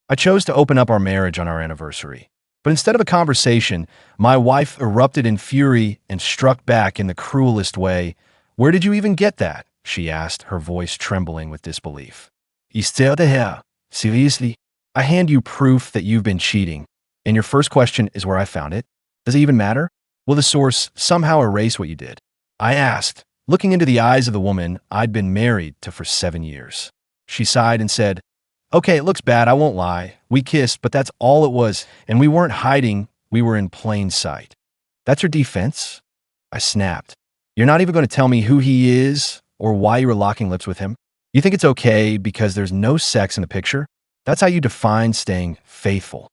I chose to open up our marriage on our anniversary. But instead of a conversation, my wife erupted in fury and struck back in the cruelest way. "Where did you even get that?" she asked, her voice trembling with disbelief. "Is there the hair? Seriously? I hand you proof that you've been cheating, and your first question is where I found it? Does it even matter? Will the source somehow erase what you did?" I asked, looking into the eyes of the woman I'd been married to for 7 years. She sighed and said, "Okay, it looks bad, I won't lie. We kissed, but that's all it was, and we weren't hiding, we were in plain sight." "That's your defense?" I snapped. "You're not even going to tell me who he is or why you were locking lips with him? You think it's okay because there's no sex in the picture? That's how you define staying faithful."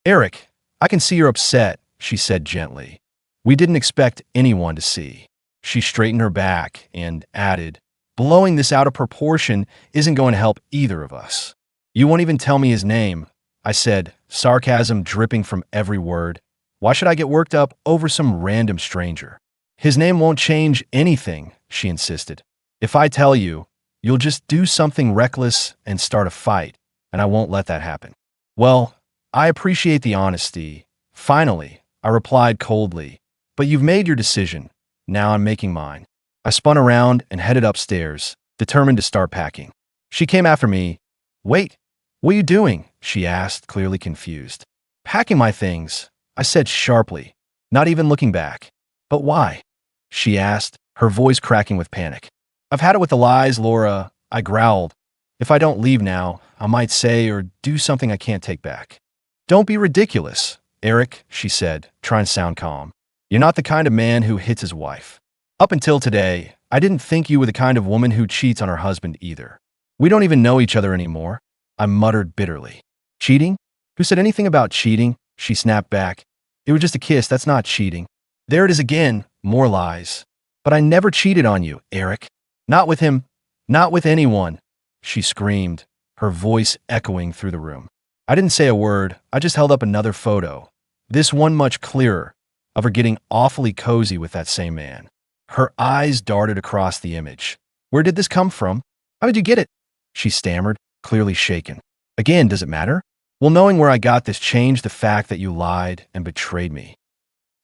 "Eric, I can see you're upset," she said gently. "We didn't expect anyone to see." She straightened her back and added, "Blowing this out of proportion isn't going to help either of us." "You won't even tell me his name," I said, sarcasm dripping from every word. "Why should I get worked up over some random stranger?" "His name won't change anything," she insisted. "If I tell you, you'll just do something reckless and start a fight, and I won't let that happen." "Well, I appreciate the honesty." Finally, I replied coldly, "But you've made your decision. Now I'm making mine." I spun around and headed upstairs, determined to start packing. She came after me. "Wait, what are you doing?" she asked, clearly confused. "Packing my things," I said sharply, not even looking back. "But why?" she asked, her voice cracking with panic. "I've had it with the lies, Laura," I growled. "If I don't leave now, I might say or do something I can't take back." "Don't be ridiculous, Eric," she said, trying to sound calm. "You're not the kind of man who hits his wife. Up until today, I didn't think you were the kind of woman who cheats on her husband either. We don't even know each other anymore," I muttered bitterly. "Cheating? Who said anything about cheating?" she snapped back. "It was just a kiss, that's not cheating." There it is again, more lies. "But I never cheated on you, Eric. Not with him, not with anyone," she screamed, her voice echoing through the room. I didn't say a word, I just held up another photo, this one much clearer, of her getting awfully cozy with that same man. Her eyes darted across the image. "Where did this come from? How did you get it?" she stammered, clearly shaken. "Again, does it matter? Well, knowing where I got this changed the fact that you lied and betrayed me."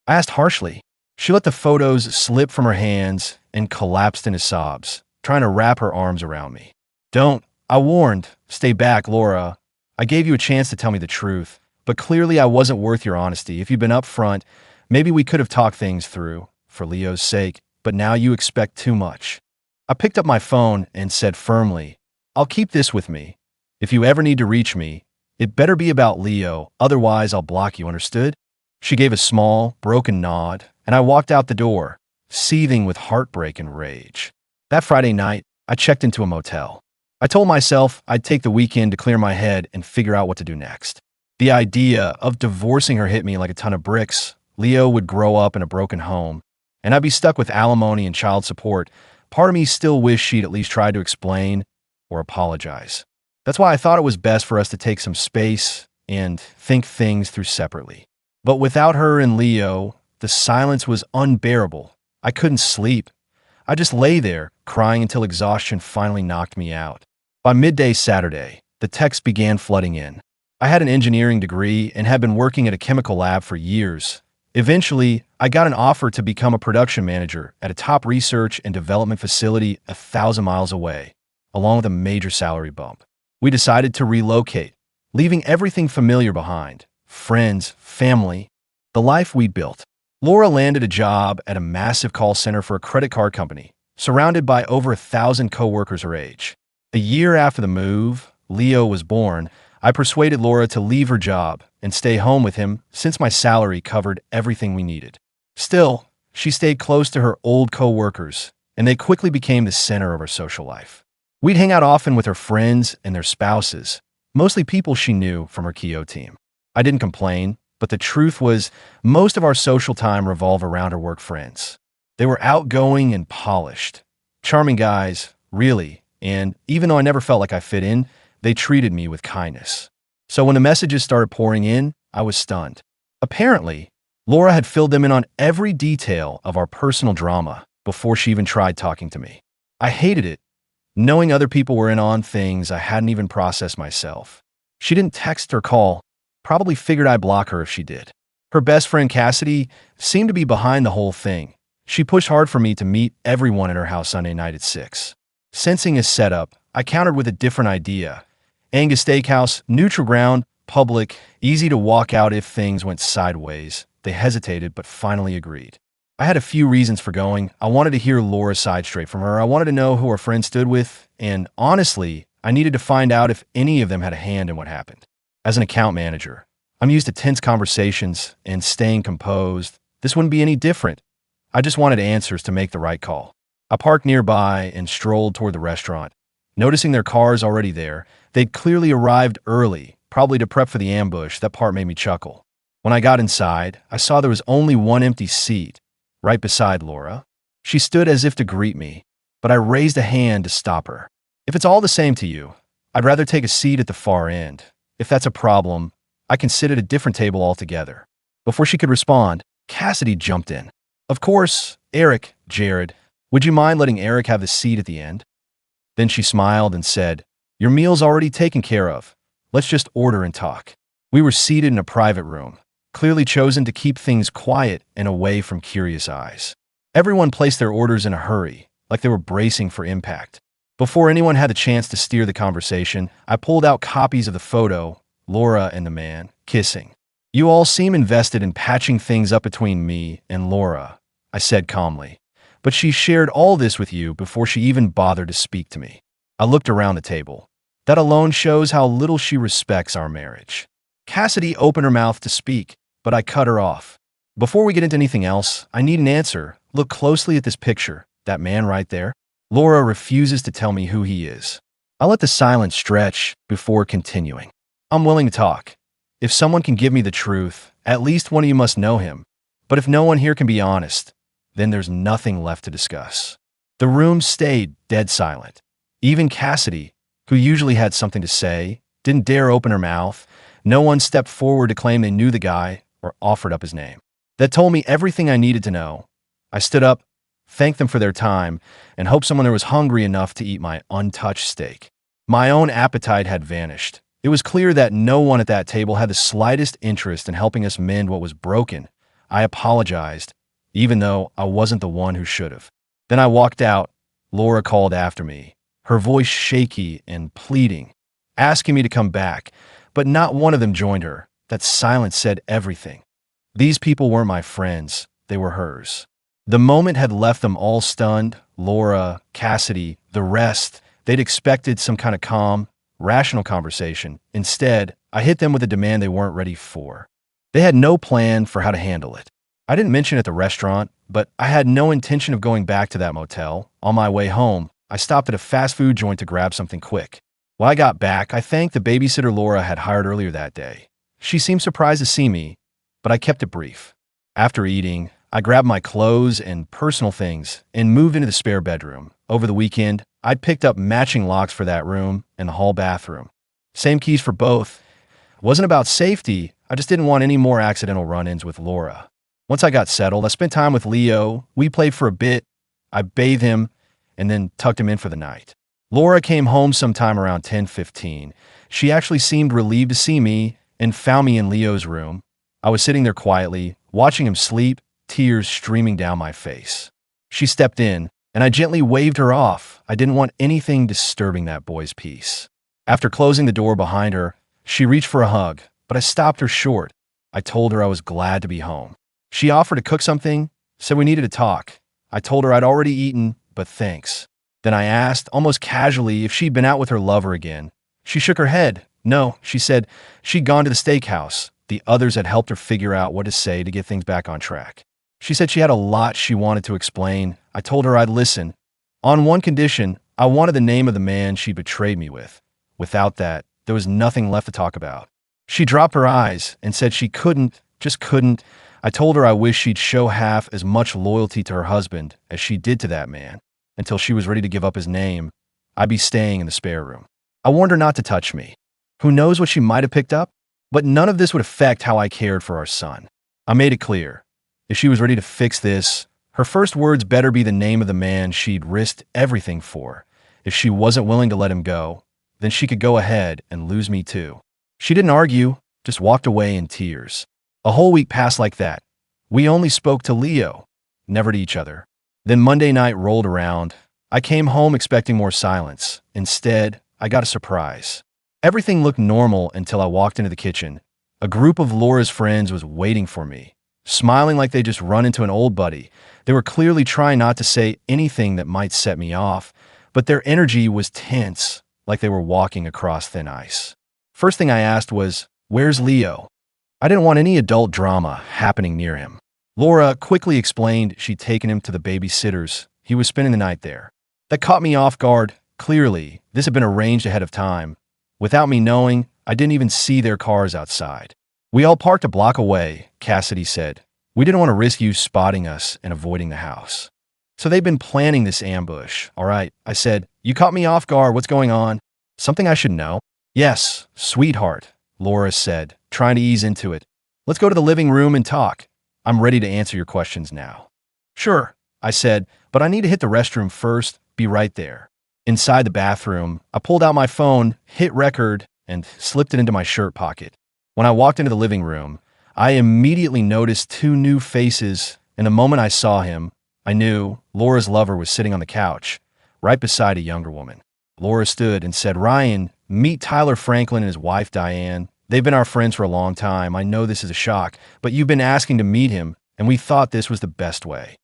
I asked harshly. She let the photos slip from her hands and collapsed into sobs, trying to wrap her arms around me. "Don't," I warned. "Stay back, Laura. I gave you a chance to tell me the truth, but clearly I wasn't worth your honesty. If you'd been upfront, maybe we could have talked things through, for Leo's sake, but now you expect too much." I picked up my phone and said firmly, "I'll keep this with me. If you ever need to reach me, it better be about Leo, otherwise I'll block you, understood?" She gave a small, broken nod, and I walked out the door, seething with heartbreak and rage. That Friday night, I checked into a motel. I told myself I'd take the weekend to clear my head and figure out what to do next. The idea of divorcing her hit me like a ton of bricks. Leo would grow up in a broken home, and I'd be stuck with alimony and child support. Part of me still wished she'd at least tried to explain or apologize. That's why I thought it was best for us to take some space and think things through separately. But without her and Leo, the silence was unbearable. I couldn't sleep. I just lay there, crying until exhaustion finally knocked me out. By midday Saturday, the texts began flooding in. I had an engineering degree and had been working at a chemical lab for years. Eventually, I got an offer to become a production manager at a top research and development facility 1,000 miles away, along with a major salary bump. We decided to relocate, leaving everything familiar behind: friends, family, the life we'd built. Laura landed a job at a massive call center for a credit card company, surrounded by over 1,000 coworkers her age. A year after the move, Leo was born. I persuaded Laura to leave her job and stay home with him since my salary covered everything we needed. Still, she stayed close to her old coworkers, and they quickly became the center of her social life. We'd hang out often with her friends and their spouses, mostly people she knew from her Keo team. I didn't complain, but the truth was most of our social time revolved around her work friends. They were outgoing and polished. Charming guys, really, and even though I never felt like I fit in, they treated me with kindness. So when the messages started pouring in, I was stunned. Apparently, Laura had filled them in on every detail of our personal drama before she even tried talking to me. I hated it, knowing other people were in on things I hadn't even processed myself. She didn't text or call. Probably figured I'd block her if she did. Her best friend Cassidy seemed to be behind the whole thing. She pushed hard for me to meet everyone at her house Sunday night at 6. Sensing his setup, I countered with a different idea. Angus Steakhouse, neutral ground, public, easy to walk out if things went sideways. They hesitated, but finally agreed. I had a few reasons for going. I wanted to hear Laura's side straight from her. I wanted to know who her friend stood with. And honestly, I needed to find out if any of them had a hand in what happened. As an account manager, I'm used to tense conversations and staying composed. This wouldn't be any different. I just wanted answers to make the right call. I parked nearby and strolled toward the restaurant. Noticing their cars already there, they'd clearly arrived early, probably to prep for the ambush. That part made me chuckle. When I got inside, I saw there was only one empty seat, right beside Laura. She stood as if to greet me, but I raised a hand to stop her. If it's all the same to you, I'd rather take a seat at the far end. If that's a problem, I can sit at a different table altogether. Before she could respond, Cassidy jumped in. Of course, Eric, Jared, would you mind letting Eric have the seat at the end? Then she smiled and said, your meal's already taken care of. Let's just order and talk. We were seated in a private room, clearly chosen to keep things quiet and away from curious eyes. Everyone placed their orders in a hurry, like they were bracing for impact. Before anyone had the chance to steer the conversation, I pulled out copies of the photo, Laura and the man, kissing. You all seem invested in patching things up between me and Laura, I said calmly. But she shared all this with you before she even bothered to speak to me. I looked around the table. That alone shows how little she respects our marriage. Cassidy opened her mouth to speak, but I cut her off. Before we get into anything else, I need an answer. Look closely at this picture. That man right there? Laura refuses to tell me who he is. I let the silence stretch before continuing. I'm willing to talk. If someone can give me the truth, at least one of you must know him. But if no one here can be honest, then there's nothing left to discuss. The room stayed dead silent. Even Cassidy, who usually had something to say, didn't dare open her mouth. No one stepped forward to claim they knew the guy or offered up his name. That told me everything I needed to know. I stood up, thanked them for their time, and hoped someone there was hungry enough to eat my untouched steak. My own appetite had vanished. It was clear that no one at that table had the slightest interest in helping us mend what was broken. I apologized, even though I wasn't the one who should have. Then I walked out. Laura called after me, her voice shaky and pleading, asking me to come back, but not one of them joined her. That silence said everything. These people weren't my friends, they were hers. The moment had left them all stunned. Laura, Cassidy, the rest. They'd expected some kind of calm, rational conversation. Instead, I hit them with a demand they weren't ready for. They had no plan for how to handle it. I didn't mention it at the restaurant, but I had no intention of going back to that motel. On my way home, I stopped at a fast food joint to grab something quick. When I got back, I thanked the babysitter Laura had hired earlier that day. She seemed surprised to see me, but I kept it brief. After eating, I grabbed my clothes and personal things and moved into the spare bedroom. Over the weekend, I'd picked up matching locks for that room and the hall bathroom. Same keys for both. It wasn't about safety, I just didn't want any more accidental run-ins with Laura. Once I got settled, I spent time with Leo. We played for a bit. I bathed him and then tucked him in for the night. Laura came home sometime around 10:15. She actually seemed relieved to see me and found me in Leo's room. I was sitting there quietly, watching him sleep, tears streaming down my face. She stepped in, and I gently waved her off. I didn't want anything disturbing that boy's peace. After closing the door behind her, she reached for a hug, but I stopped her short. I told her I was glad to be home. She offered to cook something, said we needed to talk. I told her I'd already eaten, but thanks. Then I asked, almost casually, if she'd been out with her lover again. She shook her head. No, she said she'd gone to the steakhouse. The others had helped her figure out what to say to get things back on track. She said she had a lot she wanted to explain. I told her I'd listen. On one condition, I wanted the name of the man she betrayed me with. Without that, there was nothing left to talk about. She dropped her eyes and said she just couldn't. I told her I wished she'd show half as much loyalty to her husband as she did to that man. Until she was ready to give up his name, I'd be staying in the spare room. I warned her not to touch me. Who knows what she might have picked up? But none of this would affect how I cared for our son. I made it clear. If she was ready to fix this, her first words better be the name of the man she'd risked everything for. If she wasn't willing to let him go, then she could go ahead and lose me too. She didn't argue, just walked away in tears. A whole week passed like that. We only spoke to Leo, never to each other. Then Monday night rolled around. I came home expecting more silence. Instead, I got a surprise. Everything looked normal until I walked into the kitchen. A group of Laura's friends was waiting for me, smiling like they just run into an old buddy. They were clearly trying not to say anything that might set me off, but their energy was tense, like they were walking across thin ice. First thing I asked was, "Where's Leo?" I didn't want any adult drama happening near him. Laura quickly explained she'd taken him to the babysitter's. He was spending the night there. That caught me off guard. Clearly, this had been arranged ahead of time. Without me knowing, I didn't even see their cars outside. "We all parked a block away," Cassidy said. "We didn't want to risk you spotting us and avoiding the house." "So they've been planning this ambush." "All right," I said. "You caught me off guard. What's going on?" "Something I should know?" "Yes, sweetheart," Laura said, trying to ease into it. "Let's go to the living room and talk. I'm ready to answer your questions now." "Sure," I said, "but I need to hit the restroom first. Be right there." Inside the bathroom, I pulled out my phone, hit record, and slipped it into my shirt pocket. When I walked into the living room, I immediately noticed two new faces, and the moment I saw him, I knew Laura's lover was sitting on the couch, right beside a younger woman. Laura stood and said, "Ryan, meet Tyler Franklin and his wife, Diane. They've been our friends for a long time. I know this is a shock, but you've been asking to meet him, and we thought this was the best way."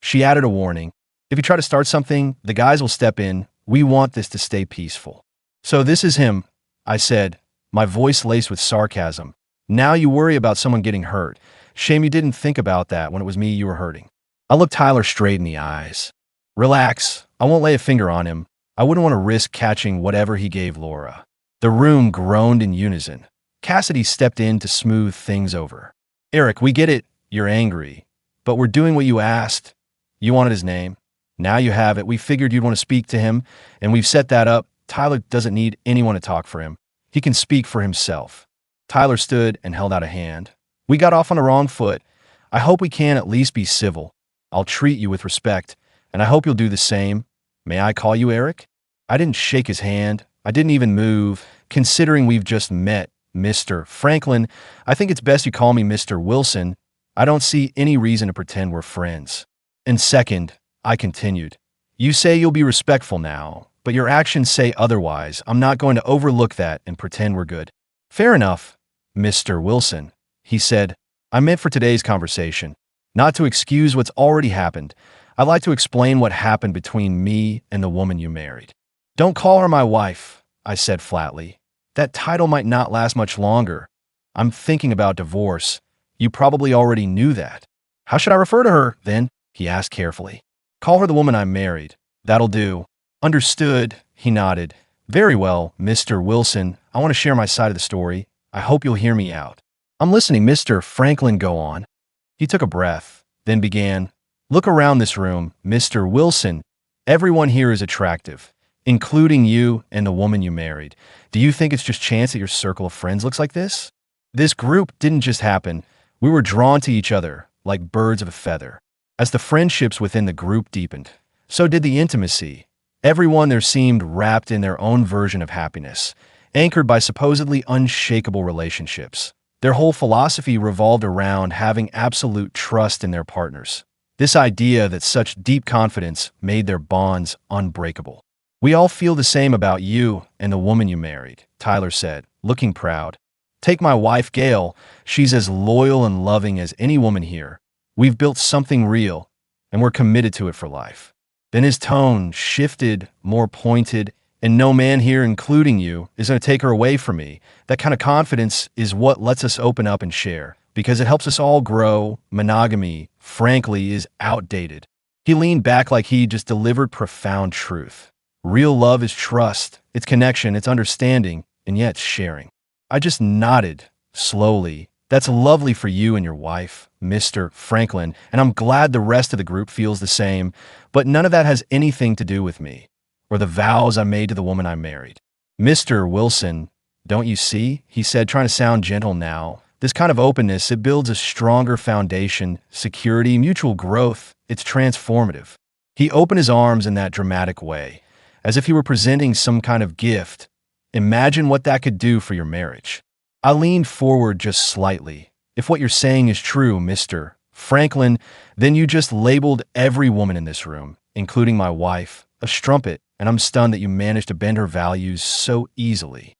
She added a warning. "If you try to start something, the guys will step in. We want this to stay peaceful." "So this is him," I said, my voice laced with sarcasm. "Now you worry about someone getting hurt. Shame you didn't think about that when it was me you were hurting." I looked Tyler straight in the eyes. "Relax. I won't lay a finger on him. I wouldn't want to risk catching whatever he gave Laura." The room groaned in unison. Cassidy stepped in to smooth things over. "Eric, we get it. You're angry. But we're doing what you asked. You wanted his name. Now you have it. We figured you'd want to speak to him, and we've set that up. Tyler doesn't need anyone to talk for him. He can speak for himself." Tyler stood and held out a hand. "We got off on the wrong foot. I hope we can at least be civil. I'll treat you with respect, and I hope you'll do the same. May I call you Eric?" I didn't shake his hand. I didn't even move. "Considering we've just met, Mr. Franklin, I think it's best you call me Mr. Wilson. I don't see any reason to pretend we're friends." "And second," I continued, "you say you'll be respectful now, but your actions say otherwise. I'm not going to overlook that and pretend we're good." "Fair enough, Mr. Wilson," he said. "I meant for today's conversation, not to excuse what's already happened. I'd like to explain what happened between me and the woman you married." "Don't call her my wife," I said flatly. "That title might not last much longer. I'm thinking about divorce. You probably already knew that." "How should I refer to her, then?" he asked carefully. "Call her the woman I married. That'll do." "Understood," he nodded. "Very well, Mr. Wilson. I want to share my side of the story. I hope you'll hear me out." "I'm listening, Mr. Franklin, go on." He took a breath, then began. "Look around this room, Mr. Wilson. Everyone here is attractive, including you and the woman you married. Do you think it's just chance that your circle of friends looks like this? This group didn't just happen. We were drawn to each other, like birds of a feather. As the friendships within the group deepened, so did the intimacy. Everyone there seemed wrapped in their own version of happiness, anchored by supposedly unshakable relationships. Their whole philosophy revolved around having absolute trust in their partners. This idea that such deep confidence made their bonds unbreakable. "We all feel the same about you and the woman you married," Tyler said, looking proud. "Take my wife, Gail. She's as loyal and loving as any woman here. We've built something real, and we're committed to it for life." Then his tone shifted, more pointed, "And no man here, including you, is going to take her away from me. That kind of confidence is what lets us open up and share, because it helps us all grow. Monogamy, frankly, is outdated." He leaned back like he just delivered profound truth. Real love is trust, it's connection, it's understanding, and yet it's sharing. I just nodded, slowly. "That's lovely for you and your wife, Mr. Franklin, and I'm glad the rest of the group feels the same, but none of that has anything to do with me, or the vows I made to the woman I married." "Mr. Wilson, don't you see?" he said, trying to sound gentle now. "This kind of openness, it builds a stronger foundation, security, mutual growth. It's transformative." He opened his arms in that dramatic way, as if he were presenting some kind of gift. "Imagine what that could do for your marriage." I leaned forward just slightly. If what you're saying is true, Mr. Franklin, then you just labeled every woman in this room, including my wife, a strumpet, and I'm stunned that you managed to bend her values so easily.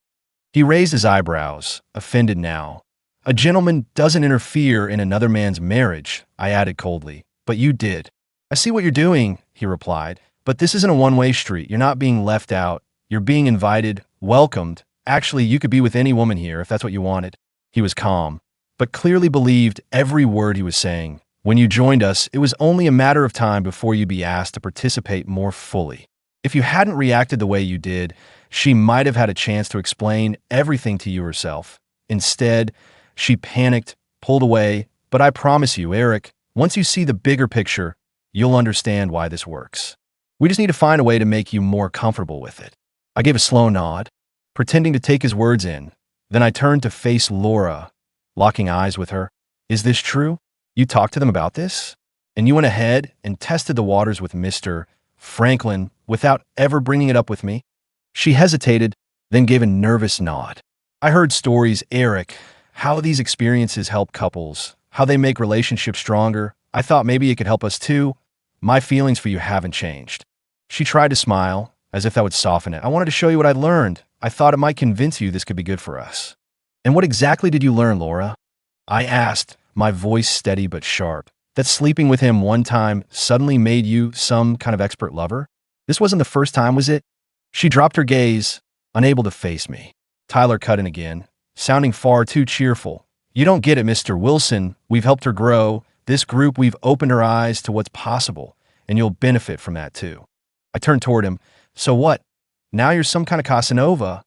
He raised his eyebrows, offended now. A gentleman doesn't interfere in another man's marriage, I added coldly. But you did. I see what you're doing, he replied. But this isn't a one-way street. You're not being left out. You're being invited, welcomed. Actually, you could be with any woman here if that's what you wanted. He was calm, but clearly believed every word he was saying. When you joined us, it was only a matter of time before you'd be asked to participate more fully. If you hadn't reacted the way you did, she might have had a chance to explain everything to you herself. Instead, she panicked, pulled away, but I promise you, Eric, once you see the bigger picture, you'll understand why this works. We just need to find a way to make you more comfortable with it. I gave a slow nod, pretending to take his words in. Then I turned to face Laura, locking eyes with her. Is this true? You talked to them about this? And you went ahead and tested the waters with Mr. Franklin without ever bringing it up with me? She hesitated, then gave a nervous nod. I heard stories, Eric, how these experiences help couples, how they make relationships stronger. I thought maybe it could help us too. My feelings for you haven't changed. She tried to smile, as if that would soften it. I wanted to show you what I'd learned. I thought it might convince you this could be good for us. And what exactly did you learn, Laura? I asked, my voice steady but sharp. That sleeping with him one time suddenly made you some kind of expert lover? This wasn't the first time, was it? She dropped her gaze, unable to face me. Tyler cut in again, sounding far too cheerful. You don't get it, Mr. Wilson. We've helped her grow. This group, we've opened her eyes to what's possible, and you'll benefit from that too. I turned toward him. So what? Now you're some kind of Casanova.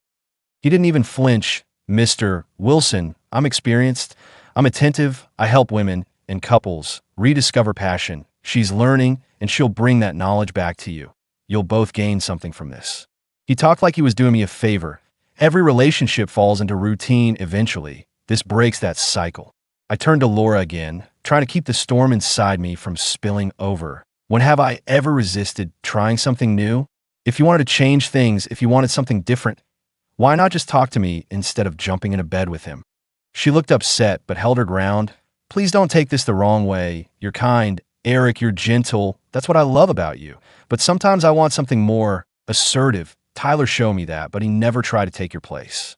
He didn't even flinch. Mr. Wilson, I'm experienced. I'm attentive. I help women and couples rediscover passion. She's learning, and she'll bring that knowledge back to you. You'll both gain something from this. He talked like he was doing me a favor. Every relationship falls into routine eventually. This breaks that cycle. I turned to Laura again, trying to keep the storm inside me from spilling over. When have I ever resisted trying something new? If you wanted to change things, if you wanted something different, why not just talk to me instead of jumping into bed with him? She looked upset but held her ground. Please don't take this the wrong way. You're kind. Eric, you're gentle. That's what I love about you. But sometimes I want something more assertive. Tyler showed me that, but he never tried to take your place.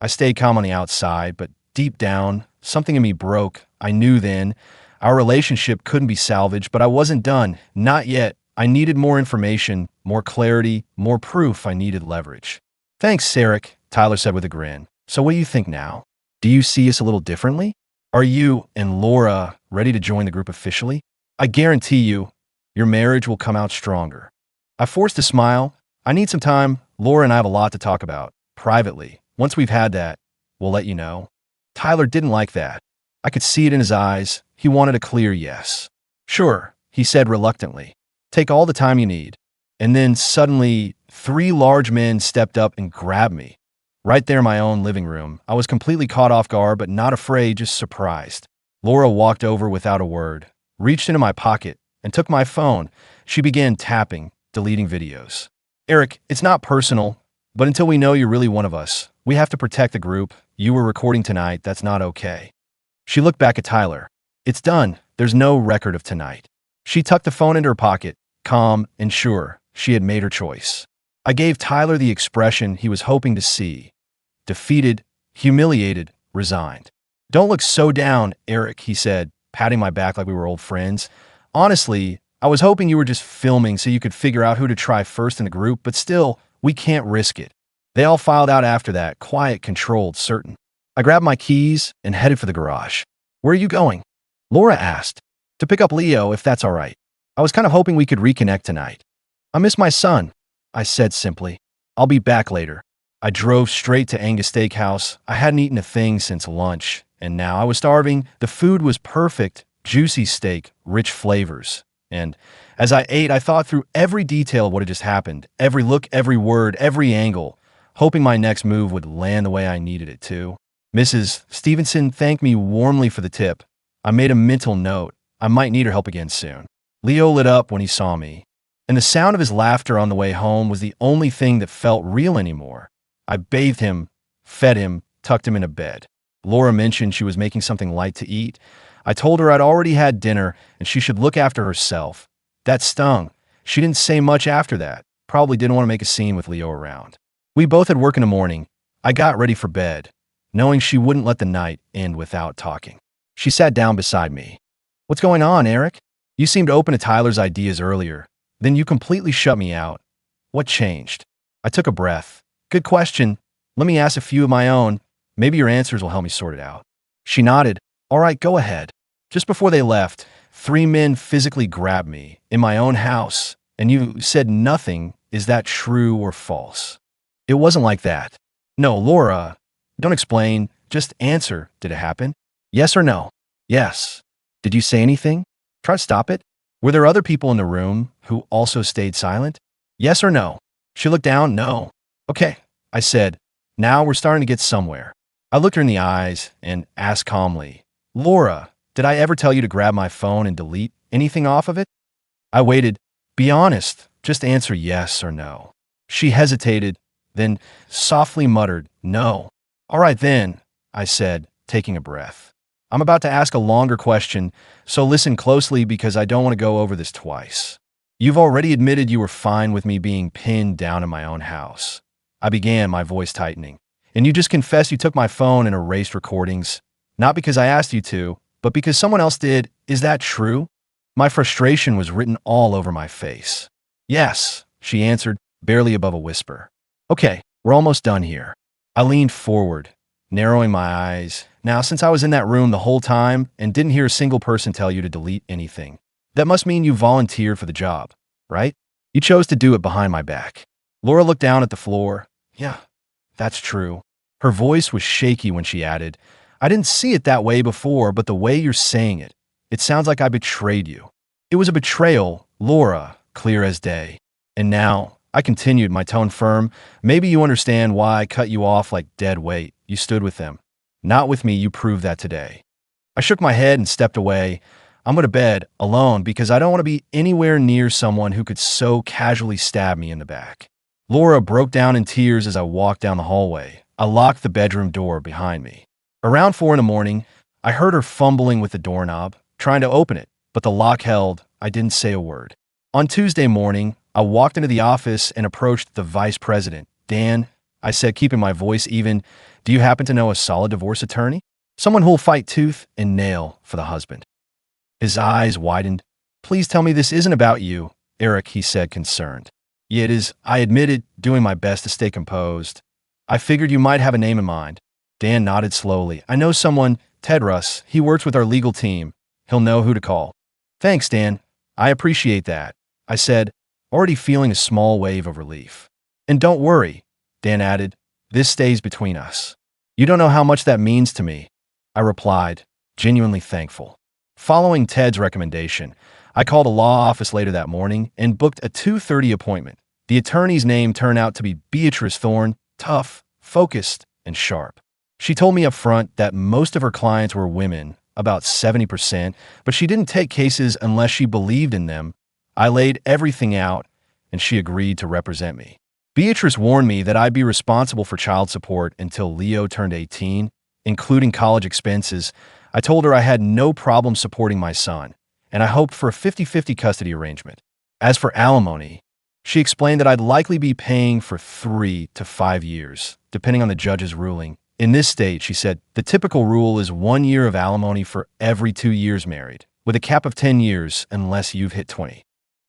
I stayed calm on the outside, but deep down, something in me broke. I knew then our relationship couldn't be salvaged, but I wasn't done. Not yet. I needed more information, more clarity, more proof. I needed leverage. Thanks, Eric, Tyler said with a grin. So what do you think now? Do you see us a little differently? Are you and Laura ready to join the group officially? I guarantee you, your marriage will come out stronger. I forced a smile. I need some time. Laura and I have a lot to talk about, privately. Once we've had that, we'll let you know. Tyler didn't like that. I could see it in his eyes. He wanted a clear yes. Sure, he said reluctantly. Take all the time you need. And then suddenly, 3 large men stepped up and grabbed me. Right there in my own living room. I was completely caught off guard, but not afraid, just surprised. Laura walked over without a word, reached into my pocket, and took my phone. She began tapping, deleting videos. Eric, it's not personal, but until we know you're really one of us, we have to protect the group. You were recording tonight. That's not okay. She looked back at Tyler. It's done. There's no record of tonight. She tucked the phone into her pocket, calm and sure she had made her choice. I gave Tyler the expression he was hoping to see. Defeated, humiliated, resigned. Don't look so down, Eric, he said, patting my back like we were old friends. Honestly, I was hoping you were just filming so you could figure out who to try first in the group, but still, we can't risk it. They all filed out after that, quiet, controlled, certain. I grabbed my keys and headed for the garage. Where are you going? Laura asked. To pick up Leo, if that's all right. I was kind of hoping we could reconnect tonight. I miss my son, I said simply. I'll be back later. I drove straight to Angus Steakhouse. I hadn't eaten a thing since lunch, and now I was starving. The food was perfect, juicy steak, rich flavors. And as I ate, I thought through every detail of what had just happened, every look, every word, every angle, hoping my next move would land the way I needed it to. Mrs. Stevenson thanked me warmly for the tip. I made a mental note. I might need her help again soon. Leo lit up when he saw me, and the sound of his laughter on the way home was the only thing that felt real anymore. I bathed him, fed him, tucked him into bed. Laura mentioned she was making something light to eat. I told her I'd already had dinner and she should look after herself. That stung. She didn't say much after that. Probably didn't want to make a scene with Leo around. We both had work in the morning. I got ready for bed, knowing she wouldn't let the night end without talking. She sat down beside me. "What's going on, Eric? You seemed open to Tyler's ideas earlier. Then you completely shut me out. What changed?" I took a breath. "Good question. Let me ask a few of my own. Maybe your answers will help me sort it out." She nodded. "All right, go ahead." Just before they left, 3 men physically grabbed me in my own house, and you said nothing. Is that true or false? It wasn't like that. No, Laura. Don't explain. Just answer. Did it happen? Yes or no? Yes. Did you say anything? Try to stop it? Were there other people in the room who also stayed silent? Yes or no? She looked down. No. Okay, I said. Now we're starting to get somewhere. I looked her in the eyes and asked calmly, "Laura, did I ever tell you to grab my phone and delete anything off of it?" I waited. "Be honest. Just answer yes or no." She hesitated, then softly muttered, "No." "All right then," I said, taking a breath. "I'm about to ask a longer question, so listen closely because I don't want to go over this twice. You've already admitted you were fine with me being pinned down in my own house." I began, my voice tightening. "And you just confessed you took my phone and erased recordings, not because I asked you to, but because someone else did. Is that true?" My frustration was written all over my face. "Yes," she answered, barely above a whisper. "Okay, we're almost done here." I leaned forward, narrowing my eyes. "Now, since I was in that room the whole time and didn't hear a single person tell you to delete anything, that must mean you volunteered for the job, right? You chose to do it behind my back." Laura looked down at the floor. "Yeah, that's true." Her voice was shaky when she added, "I didn't see it that way before, but the way you're saying it, it sounds like I betrayed you." "It was a betrayal, Laura, clear as day." "And now," I continued, my tone firm, "maybe you understand why I cut you off like dead weight. You stood with them. Not with me. You proved that today." I shook my head and stepped away. I'm going to bed alone because I don't want to be anywhere near someone who could so casually stab me in the back. Laura broke down in tears as I walked down the hallway. I locked the bedroom door behind me. Around 4 in the morning, I heard her fumbling with the doorknob, trying to open it, but the lock held. I didn't say a word. On Tuesday morning, I walked into the office and approached the vice president. "Dan," I said, keeping my voice even, "do you happen to know a solid divorce attorney? Someone who'll fight tooth and nail for the husband." His eyes widened. "Please tell me this isn't about you, Eric," he said, concerned. "Yeah, it is," I admitted, doing my best to stay composed. "I figured you might have a name in mind." Dan nodded slowly. "I know someone, Ted Russ. He works with our legal team. He'll know who to call." "Thanks, Dan. I appreciate that," I said, already feeling a small wave of relief. "And don't worry," Dan added, "this stays between us." "You don't know how much that means to me," I replied, genuinely thankful. Following Ted's recommendation, I called a law office later that morning and booked a 2:30 appointment. The attorney's name turned out to be Beatrice Thorne, tough, focused, and sharp. She told me up front that most of her clients were women, about 70%, but she didn't take cases unless she believed in them. I laid everything out, and she agreed to represent me. Beatrice warned me that I'd be responsible for child support until Leo turned 18, including college expenses. I told her I had no problem supporting my son, and I hoped for a 50-50 custody arrangement. As for alimony, she explained that I'd likely be paying for 3 to 5 years, depending on the judge's ruling. In this state, she said, the typical rule is 1 year of alimony for every 2 years married, with a cap of 10 years unless you've hit 20.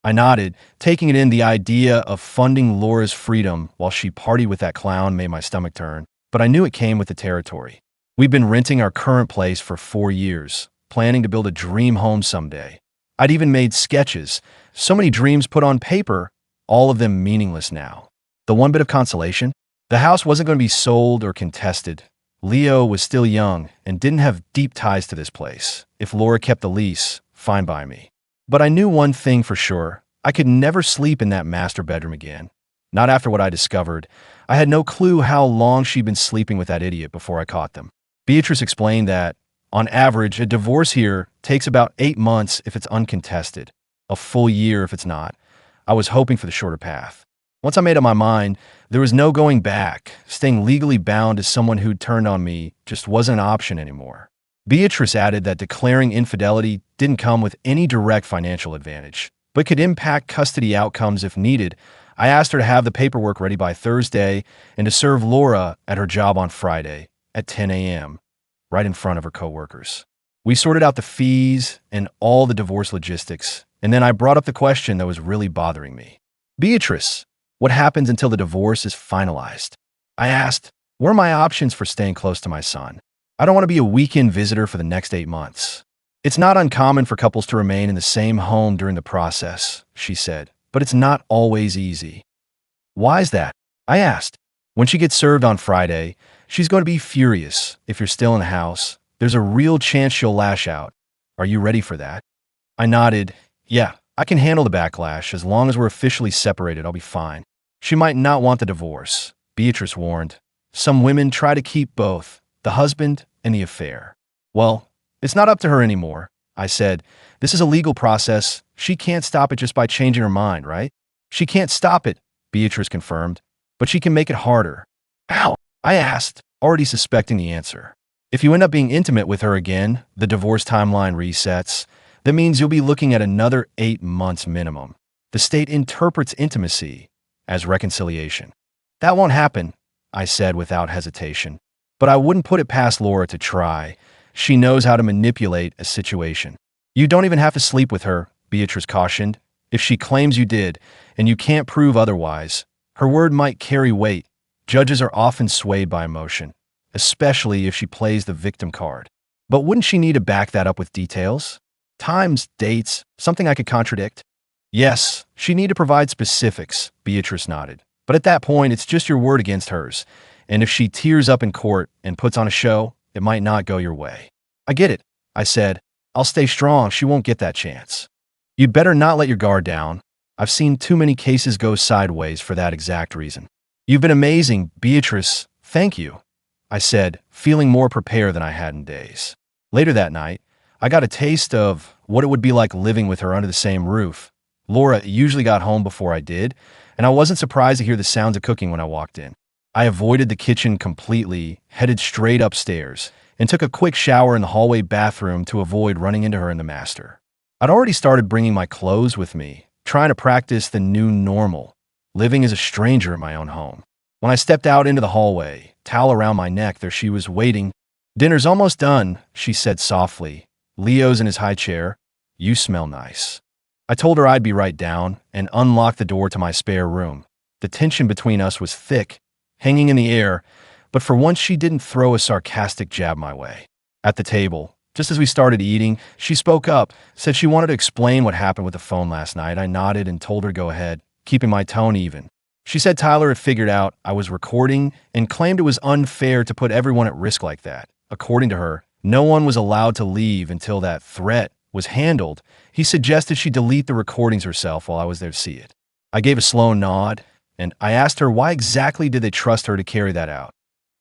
I nodded, taking it in. The idea of funding Laura's freedom while she partied with that clown made my stomach turn, but I knew it came with the territory. We'd been renting our current place for 4 years, planning to build a dream home someday. I'd even made sketches, so many dreams put on paper, all of them meaningless now. The one bit of consolation? The house wasn't going to be sold or contested. Leo was still young and didn't have deep ties to this place. If Laura kept the lease, fine by me. But I knew one thing for sure. I could never sleep in that master bedroom again. Not after what I discovered. I had no clue how long she'd been sleeping with that idiot before I caught them. Beatrice explained that, on average, a divorce here takes about 8 months if it's uncontested, a full year if it's not. I was hoping for the shorter path. Once I made up my mind, there was no going back. Staying legally bound to someone who'd turned on me just wasn't an option anymore. Beatrice added that declaring infidelity didn't come with any direct financial advantage, but could impact custody outcomes if needed. I asked her to have the paperwork ready by Thursday and to serve Laura at her job on Friday at 10 a.m., right in front of her coworkers. We sorted out the fees and all the divorce logistics, and then I brought up the question that was really bothering me. Beatrice, what happens until the divorce is finalized? I asked, what are my options for staying close to my son? I don't want to be a weekend visitor for the next 8 months. It's not uncommon for couples to remain in the same home during the process, she said, but it's not always easy. Why is that? I asked. When she gets served on Friday, she's going to be furious if you're still in the house. There's a real chance she'll lash out. Are you ready for that? I nodded. Yeah, I can handle the backlash. As long as we're officially separated, I'll be fine. She might not want the divorce, Beatrice warned. Some women try to keep both, the husband and the affair. Well, it's not up to her anymore, I said. This is a legal process. She can't stop it just by changing her mind, right? She can't stop it, Beatrice confirmed, but she can make it harder. How? I asked, already suspecting the answer. If you end up being intimate with her again, the divorce timeline resets. That means you'll be looking at another 8 months minimum. The state interprets intimacy as reconciliation. That won't happen, I said without hesitation. But I wouldn't put it past Laura to try. She knows how to manipulate a situation. You don't even have to sleep with her, Beatrice cautioned. If she claims you did, and you can't prove otherwise, her word might carry weight. Judges are often swayed by emotion, especially if she plays the victim card. But wouldn't she need to back that up with details? Times, dates, something I could contradict? Yes, she need to provide specifics, Beatrice nodded. But at that point, it's just your word against hers. And if she tears up in court and puts on a show, it might not go your way. I get it, I said. I'll stay strong. She won't get that chance. You'd better not let your guard down. I've seen too many cases go sideways for that exact reason. You've been amazing, Beatrice. Thank you, I said, feeling more prepared than I had in days. Later that night, I got a taste of what it would be like living with her under the same roof. Laura usually got home before I did, and I wasn't surprised to hear the sounds of cooking when I walked in. I avoided the kitchen completely, headed straight upstairs, and took a quick shower in the hallway bathroom to avoid running into her in the master. I'd already started bringing my clothes with me, trying to practice the new normal, living as a stranger in my own home. When I stepped out into the hallway, towel around my neck, there she was waiting. Dinner's almost done, she said softly. Leo's in his high chair. You smell nice. I told her I'd be right down and unlocked the door to my spare room. The tension between us was thick, hanging in the air, but for once she didn't throw a sarcastic jab my way. At the table, just as we started eating, she spoke up, said she wanted to explain what happened with the phone last night. I nodded and told her to go ahead, keeping my tone even. She said Tyler had figured out I was recording and claimed it was unfair to put everyone at risk like that. According to her, no one was allowed to leave until that threat was handled. He suggested she delete the recordings herself while I was there to see it. I gave a slow nod, and I asked her why exactly did they trust her to carry that out.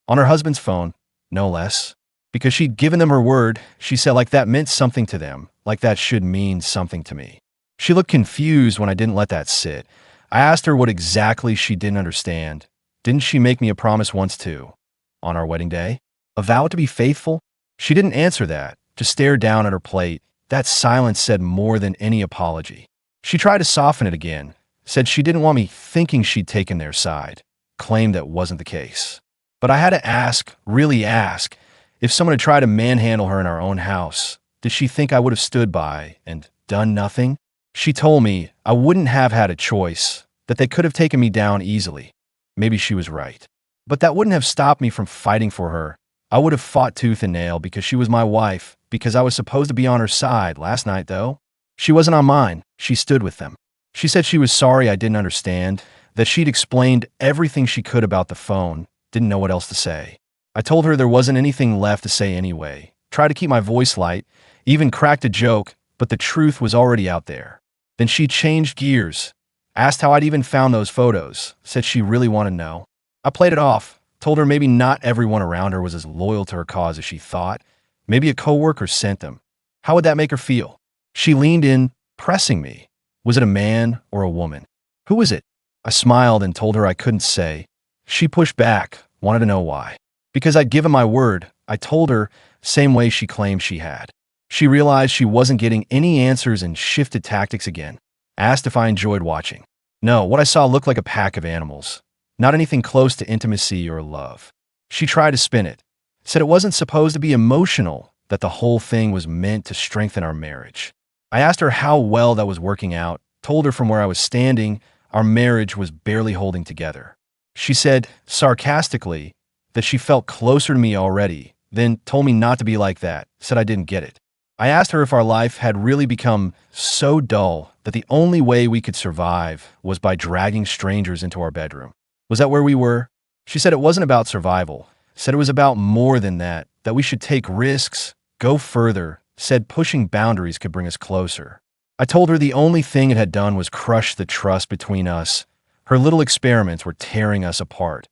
On her husband's phone, no less. Because she'd given them her word, she said, like that meant something to them, like that should mean something to me. She looked confused when I didn't let that sit. I asked her what exactly she didn't understand. Didn't she make me a promise once too? On our wedding day? A vow to be faithful? She didn't answer that, just stared down at her plate. That silence said more than any apology. She tried to soften it again, said she didn't want me thinking she'd taken their side, claimed that wasn't the case. But I had to ask, really ask, if someone had tried to manhandle her in our own house, did she think I would have stood by and done nothing? She told me I wouldn't have had a choice, that they could have taken me down easily. Maybe she was right. But that wouldn't have stopped me from fighting for her. I would have fought tooth and nail because she was my wife, because I was supposed to be on her side. Last night, though, she wasn't on mine. She stood with them. She said she was sorry I didn't understand, that she'd explained everything she could about the phone, didn't know what else to say. I told her there wasn't anything left to say anyway, tried to keep my voice light, even cracked a joke, but the truth was already out there. Then she changed gears, asked how I'd even found those photos, said she really wanted to know. I played it off, told her maybe not everyone around her was as loyal to her cause as she thought. Maybe a coworker sent them. How would that make her feel? She leaned in, pressing me. Was it a man or a woman? Who was it? I smiled and told her I couldn't say. She pushed back, wanted to know why. Because I'd given my word, I told her, same way she claimed she had. She realized she wasn't getting any answers and shifted tactics again. Asked if I enjoyed watching. No, what I saw looked like a pack of animals. Not anything close to intimacy or love. She tried to spin it. Said it wasn't supposed to be emotional, that the whole thing was meant to strengthen our marriage. I asked her how well that was working out, told her from where I was standing, our marriage was barely holding together. She said, sarcastically, that she felt closer to me already, then told me not to be like that, said I didn't get it. I asked her if our life had really become so dull that the only way we could survive was by dragging strangers into our bedroom. Was that where we were? She said it wasn't about survival, said it was about more than that, that we should take risks, go further, said pushing boundaries could bring us closer. I told her the only thing it had done was crush the trust between us. Her little experiments were tearing us apart,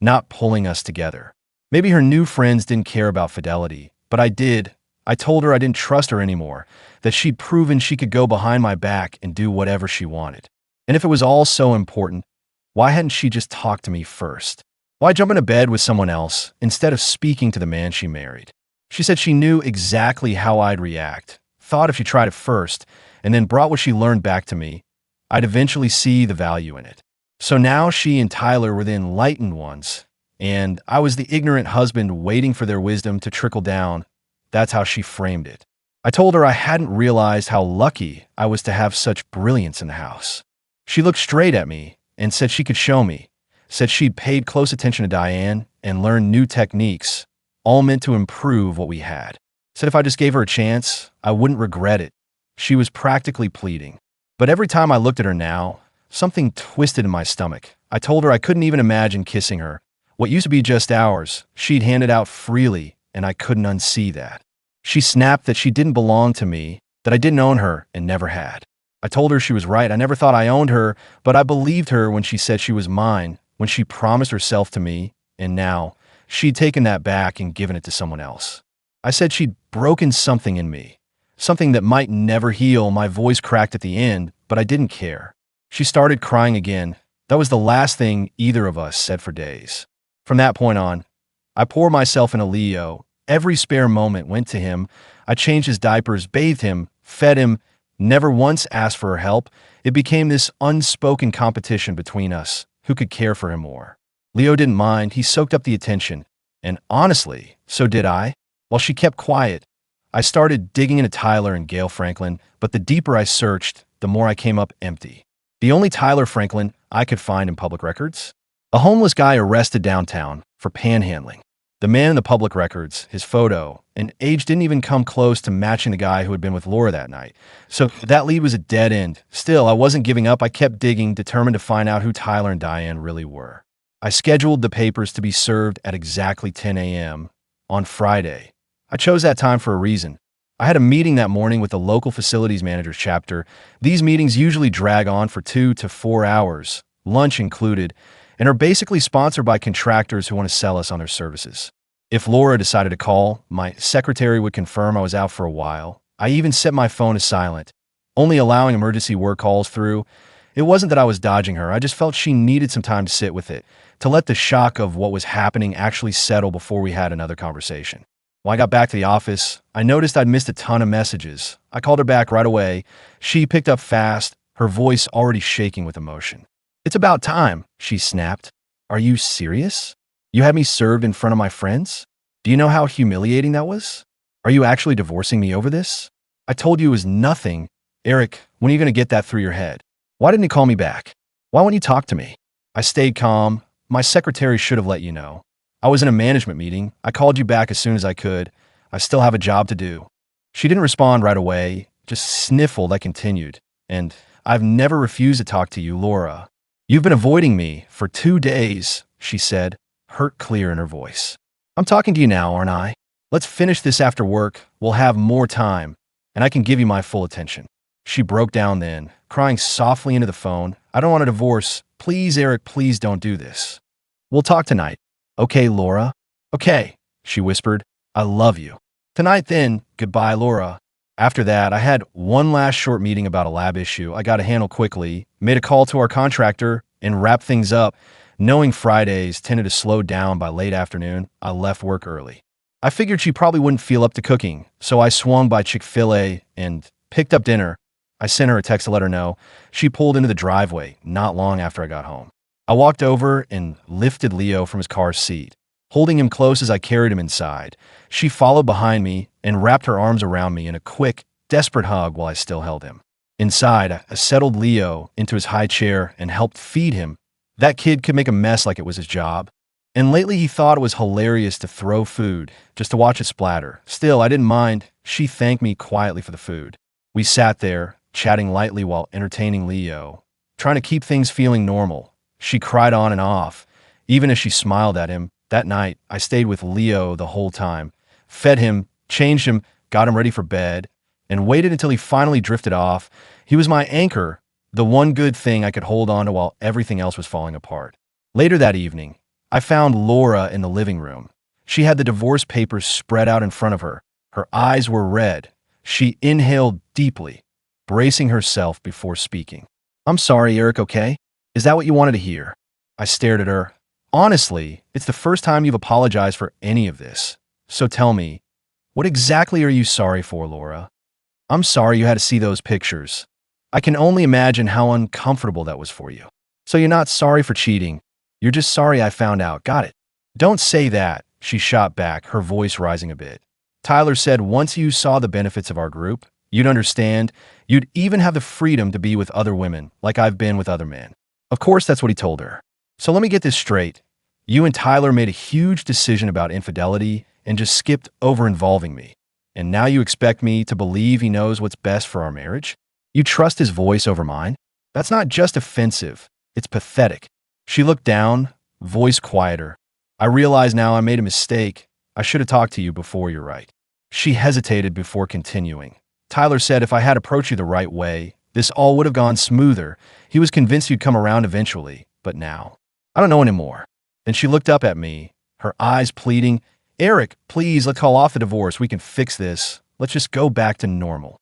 not pulling us together. Maybe her new friends didn't care about fidelity, but I did. I told her I didn't trust her anymore, that she'd proven she could go behind my back and do whatever she wanted. And if it was all so important, why hadn't she just talked to me first? Why jump into bed with someone else instead of speaking to the man she married? She said she knew exactly how I'd react, thought if she tried it first, and then brought what she learned back to me, I'd eventually see the value in it. So now she and Tyler were the enlightened ones, and I was the ignorant husband waiting for their wisdom to trickle down. That's how she framed it. I told her I hadn't realized how lucky I was to have such brilliance in the house. She looked straight at me and said she could show me, said she'd paid close attention to Diane and learned new techniques, all meant to improve what we had. Said if I just gave her a chance, I wouldn't regret it. She was practically pleading. But every time I looked at her now, something twisted in my stomach. I told her I couldn't even imagine kissing her. What used to be just ours, she'd handed out freely, and I couldn't unsee that. She snapped that she didn't belong to me, that I didn't own her and never had. I told her she was right. I never thought I owned her, but I believed her when she said she was mine, when she promised herself to me, and now she'd taken that back and given it to someone else. I said she'd broken something in me, something that might never heal. My voice cracked at the end, but I didn't care. She started crying again. That was the last thing either of us said for days. From that point on, I poured myself into Leo. Every spare moment went to him. I changed his diapers, bathed him, fed him, never once asked for her help. It became this unspoken competition between us, who could care for him more. Leo didn't mind. He soaked up the attention. And honestly, so did I. While she kept quiet, I started digging into Tyler and Gail Franklin, but the deeper I searched, the more I came up empty. The only Tyler Franklin I could find in public records? A homeless guy arrested downtown for panhandling. The man in the public records, his photo, and age didn't even come close to matching the guy who had been with Laura that night. So that lead was a dead end. Still, I wasn't giving up. I kept digging, determined to find out who Tyler and Diane really were. I scheduled the papers to be served at exactly 10 a.m. on Friday. I chose that time for a reason. I had a meeting that morning with the local facilities manager's chapter. These meetings usually drag on for 2 to 4 hours, lunch included, and are basically sponsored by contractors who want to sell us on their services. If Laura decided to call, my secretary would confirm I was out for a while. I even set my phone to silent, only allowing emergency work calls through. It wasn't that I was dodging her. I just felt she needed some time to sit with it, to let the shock of what was happening actually settle before we had another conversation. When I got back to the office, I noticed I'd missed a ton of messages. I called her back right away. She picked up fast, her voice already shaking with emotion. "It's about time," she snapped. "Are you serious? You had me served in front of my friends? Do you know how humiliating that was? Are you actually divorcing me over this? I told you it was nothing. Eric, when are you going to get that through your head? Why didn't you call me back? Why won't you talk to me?" I stayed calm. My secretary should have let you know. I was in a management meeting. I called you back as soon as I could. I still have a job to do. She didn't respond right away, just sniffled. I continued. "And I've never refused to talk to you, Laura. You've been avoiding me for 2 days, she said, hurt clear in her voice. "I'm talking to you now, aren't I? Let's finish this after work. We'll have more time, and I can give you my full attention." She broke down then, crying softly into the phone. "I don't want a divorce. Please, Eric, please don't do this. We'll talk tonight." "Okay, Laura." "Okay," she whispered. "I love you." "Tonight then. Goodbye, Laura." After that, I had one last short meeting about a lab issue I got to handle quickly, made a call to our contractor, and wrap things up. Knowing Fridays tended to slow down by late afternoon, I left work early. I figured she probably wouldn't feel up to cooking, so I swung by Chick-fil-A and picked up dinner. I sent her a text to let her know. She pulled into the driveway not long after I got home. I walked over and lifted Leo from his car seat, holding him close as I carried him inside. She followed behind me and wrapped her arms around me in a quick, desperate hug while I still held him. Inside, I settled Leo into his high chair and helped feed him. That kid could make a mess like it was his job. And lately he thought it was hilarious to throw food just to watch it splatter. Still, I didn't mind. She thanked me quietly for the food. We sat there, chatting lightly while entertaining Leo, trying to keep things feeling normal. She cried on and off, even as she smiled at him. That night, I stayed with Leo the whole time, fed him, changed him, got him ready for bed, and waited until he finally drifted off. He was my anchor, the one good thing I could hold on to while everything else was falling apart. Later that evening, I found Laura in the living room. She had the divorce papers spread out in front of her. Her eyes were red. She inhaled deeply, bracing herself before speaking. "I'm sorry, Eric, okay? Is that what you wanted to hear?" I stared at her. "Honestly, it's the first time you've apologized for any of this. So tell me, what exactly are you sorry for, Laura?" "I'm sorry you had to see those pictures. I can only imagine how uncomfortable that was for you. So you're not sorry for cheating. You're just sorry I found out. Got it." "Don't say that," she shot back, her voice rising a bit. "Tyler said once you saw the benefits of our group, you'd understand. You'd even have the freedom to be with other women, like I've been with other men." Of course, that's what he told her. "So let me get this straight. You and Tyler made a huge decision about infidelity and just skipped over involving me. And now you expect me to believe he knows what's best for our marriage? You trust his voice over mine? That's not just offensive. It's pathetic." She looked down, voice quieter. "I realize now I made a mistake. I should have talked to you before, you're right." She hesitated before continuing. "Tyler said if I had approached you the right way, this all would have gone smoother. He was convinced you'd come around eventually, but now, I don't know anymore." Then she looked up at me, her eyes pleading, "Eric, please, let's call off the divorce. We can fix this. Let's just go back to normal."